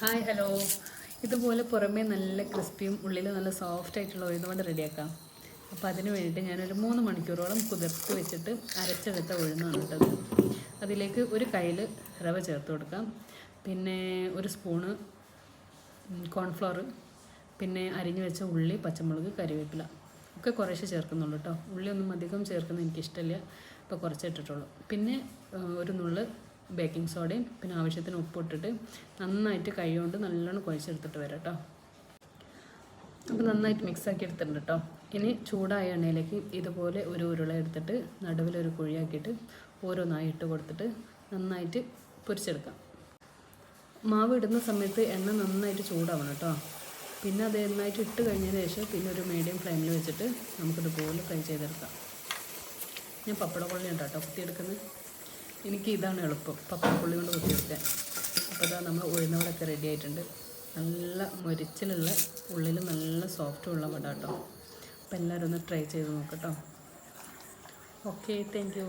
Hi hello. ഇതുപോലെ പുറമേ നല്ല ക്രിസ്പിയും ഉള്ളിൽ നല്ല സോഫ്റ്റ് ആയിട്ടുള്ള ഉഴുന്നുകൊണ്ട് റെഡിയാക്കാം. അപ്പോൾ അതിന് വേണ്ടിയിട്ട് ഞാനൊരു 3 മണിക്കൂറോളം കുതിർത്ത് വെച്ചിട്ട് അരച്ചെടുത്ത ഉഴുന്നാണ് ഇട്ടത്. അതിലേക്ക് ഒരു കയ്യിൽ റവ ചേർത്ത് കൊടുക്കാം. പിന്നെ ഒരു സ്പൂണ് കോൺഫ്ലവർ, പിന്നെ അരിഞ്ഞു വെച്ച ഉള്ളി, പച്ചമുളക്, കറിവേപ്പില ഒക്കെ കുറേശ്ശെ ചേർക്കുന്നുള്ളൂ കേട്ടോ. ഉള്ളിയൊന്നും അധികം ചേർക്കുന്നത് എനിക്കിഷ്ടമില്ല, അപ്പോൾ കുറച്ച് ഇട്ടിട്ടുള്ളൂ. പിന്നെ ഒരു നുള്ള് ബേക്കിംഗ് സോഡയും പിന്നെ ആവശ്യത്തിന് ഉപ്പിട്ടിട്ട് നന്നായിട്ട് കൈ കൊണ്ട് നല്ലോണം കുഴച്ചെടുത്തിട്ട് വരാം കേട്ടോ. അപ്പോൾ നന്നായിട്ട് മിക്സാക്കി എടുത്തിട്ടുണ്ട് കേട്ടോ. ഇനി ചൂടായ എണ്ണയിലേക്ക് ഇതുപോലെ ഒരു ഉരുള എടുത്തിട്ട് നടുവിലൊരു കുഴിയാക്കിയിട്ട് ഓരോന്നായി ഇട്ട് കൊടുത്തിട്ട് നന്നായിട്ട് പൊരിച്ചെടുക്കാം. മാവ് ഇടുന്ന സമയത്ത് എണ്ണ നന്നായിട്ട് ചൂടാവണം കേട്ടോ. പിന്നെ അത് നന്നായിട്ട് ഇട്ട് കഴിഞ്ഞതിന് ശേഷം പിന്നെ ഒരു മീഡിയം ഫ്ലെയിമിൽ വെച്ചിട്ട് നമുക്കിതുപോലെ ഫ്രൈ ചെയ്തെടുക്കാം. ഞാൻ പപ്പടക്കൊള്ളി ഉണ്ടോ കേട്ടോ കുത്തിയെടുക്കുന്നത്. എനിക്ക് ഇതാണ് എളുപ്പം, പപ്പടക്കൊള്ളി കൊണ്ട് കുത്തിയെടുക്കാൻ. അപ്പോൾ ഇതാ നമ്മൾ ഉഴുന്നവടൊക്കെ റെഡി ആയിട്ടുണ്ട്. നല്ല മൊരിച്ചിലുള്ള ഉള്ളിൽ നല്ല സോഫ്റ്റുള്ള വട കേട്ടോ. അപ്പോൾ എല്ലാവരും ഒന്ന് ട്രൈ ചെയ്ത് നോക്കട്ടോ. Okay, thank U.